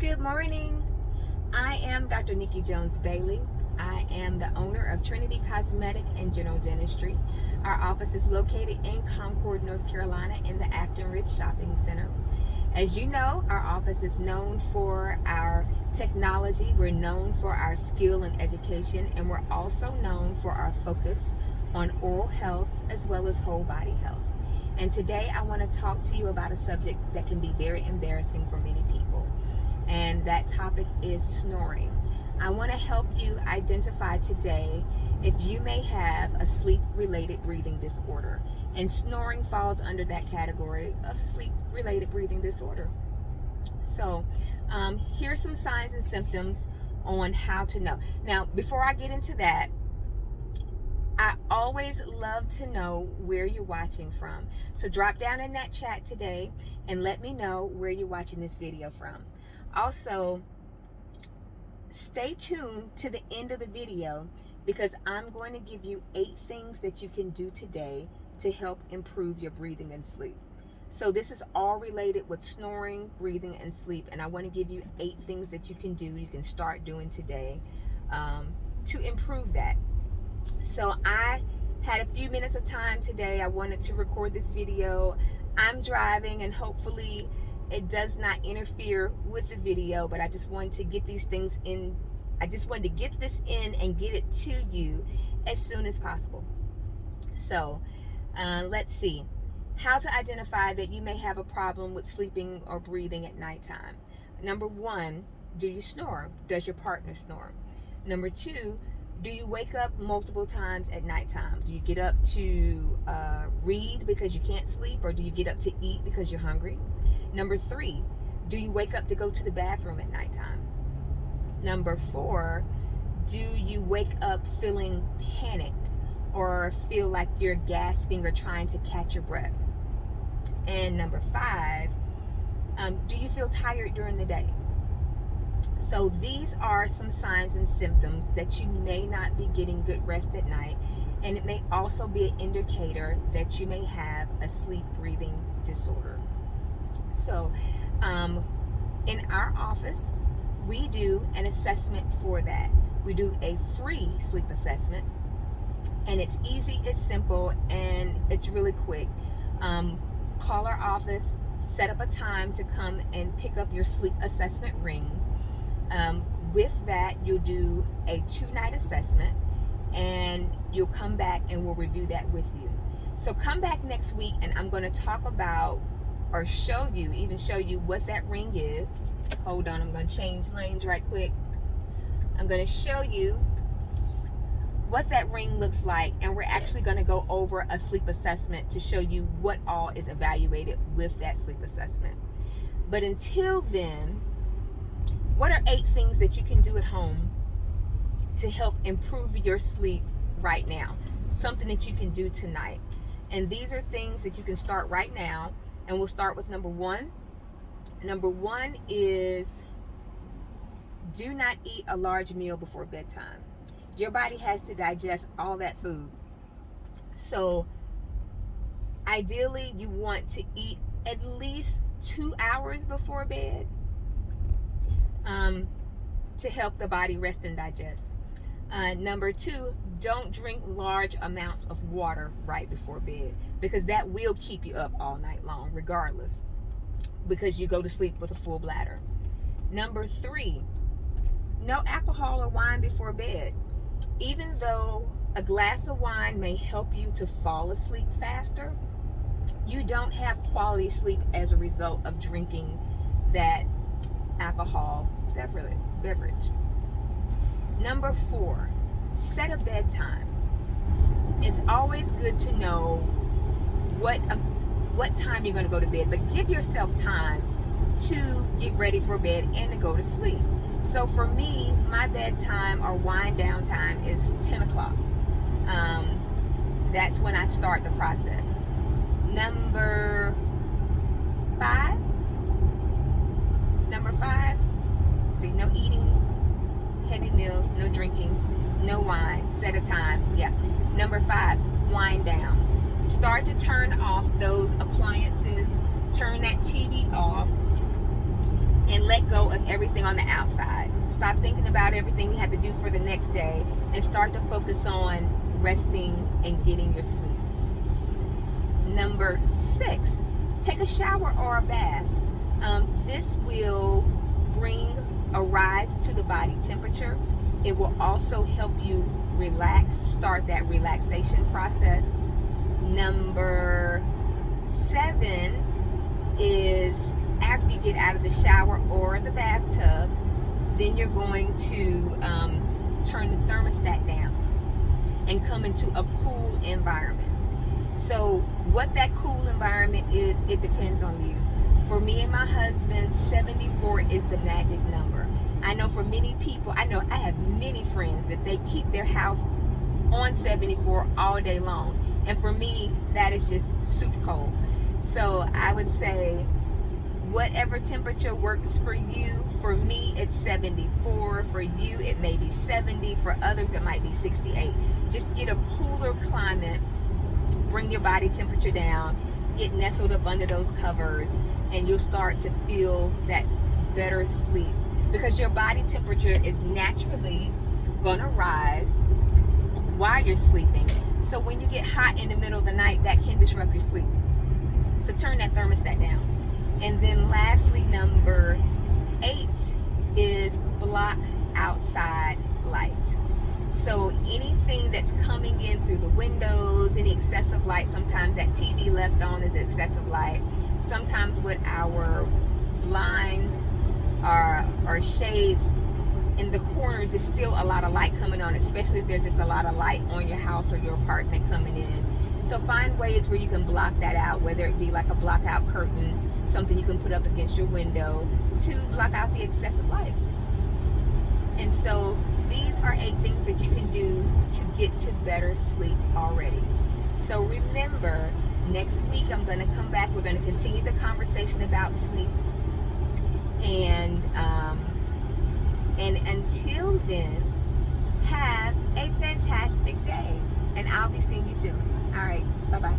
Good morning. I am Dr. Nikki Jones Bailey. I am the owner of Trinity Cosmetic and General Dentistry. Our office is located in Concord, North Carolina in the Afton Ridge Shopping Center. As you know, our office is known for our technology. We're known for our skill and education, and we're also known for our focus on oral health as well as whole body health. And today I want to talk to you about a subject that can be very embarrassing for many people. And that topic is snoring. I want to help you identify today if you may have a sleep-related breathing disorder. And snoring falls under that category of sleep-related breathing disorder. So here's some signs and symptoms on how to know. Now, before I get into that, I always love to know where you're watching from. So drop down in that chat today and let me know where you're watching this video from. Also, stay tuned to the end of the video because I'm going to give you 8 things that you can do today to help improve your breathing and sleep. So this is all related with snoring, breathing, and sleep, and I want to give you 8 things that you can do, you can start doing today to improve that. So I had a few minutes of time today. I wanted to record this video. I'm driving and hopefully it does not interfere with the video, but I just wanted to get these things in. I just wanted to get this in and get it to you as soon as possible. So let's see. How to identify that you may have a problem with sleeping or breathing at nighttime. Number 1, do you snore? Does your partner snore? Number 2, do you wake up multiple times at nighttime? Do you get up to read because you can't sleep, or do you get up to eat because you're hungry? Number 3, do you wake up to go to the bathroom at nighttime? Number 4, do you wake up feeling panicked or feel like you're gasping or trying to catch your breath? And number 5, do you feel tired during the day? So these are some signs and symptoms that you may not be getting good rest at night, and it may also be an indicator that you may have a sleep breathing disorder. So in our office, we do an assessment for that. We do a free sleep assessment, and it's easy, it's simple, and it's really quick. Call our office, set up a time to come and pick up your sleep assessment ring. With that, you'll do a 2-night assessment, and you'll come back and we'll review that with you. So come back next week and I'm going to talk about, or show you what that ring is. Hold on, I'm going to change lanes right quick. I'm going to show you what that ring looks like, and we're actually going to go over a sleep assessment to show you what all is evaluated with that sleep assessment. But until then, what are 8 things that you can do at home to help improve your sleep right now? Something that you can do tonight. And these are things that you can start right now. And we'll start with number 1. Number 1 is do not eat a large meal before bedtime. Your body has to digest all that food. So ideally, you want to eat at least 2 hours before bed to help the body rest and digest. Number 2, don't drink large amounts of water right before bed, because that will keep you up all night long regardless, because you go to sleep with a full bladder. Number 3, no alcohol or wine before bed. Even though a glass of wine may help you to fall asleep faster, you don't have quality sleep as a result of drinking that alcohol beverage. Number 4, set a bedtime. It's always good to know what time you're going to go to bed, but give yourself time to get ready for bed and to go to sleep. So for me, my bedtime or wind down time is 10 o'clock. That's when I start the process. Number 5, see, no eating heavy meals, no drinking, no wine, set a time. Yeah. Number 5, wind down. Start to turn off those appliances, turn that TV off, and let go of everything on the outside. Stop thinking about everything you have to do for the next day and start to focus on resting and getting your sleep. Number 6, take a shower or a bath. This will bring a rise to the body temperature. It will also help you relax, start that relaxation process. Number 7 is after you get out of the shower or the bathtub, then you're going to turn the thermostat down and come into a cool environment. So what that cool environment is, it depends on you. For me and my husband, 74 is the magic number. I know for many people, I have many friends that they keep their house on 74 all day long. And for me, that is just super cold. So I would say whatever temperature works for you. For me, it's 74. For you, it may be 70. For others, it might be 68. Just get a cooler climate. Bring your body temperature down. Get nestled up under those covers, and you'll start to feel that better sleep, because your body temperature is naturally gonna rise while you're sleeping. So when you get hot in the middle of the night, that can disrupt your sleep. So turn that thermostat down. And then lastly, number 8 is block outside light. So anything that's coming in through the windows, any excessive light, sometimes that TV left on is excessive light. Sometimes with our blinds or shades in the corners, is still a lot of light coming on, especially if there's just a lot of light on your house or your apartment coming in. So find ways where you can block that out, whether it be like a block out curtain, something you can put up against your window to block out the excessive light. And so these are 8 things that you can do to get to better sleep already. So remember, next week I'm going to come back. We're going to continue the conversation about sleep. And until then, have a fantastic day. And I'll be seeing you soon. All right. Bye-bye.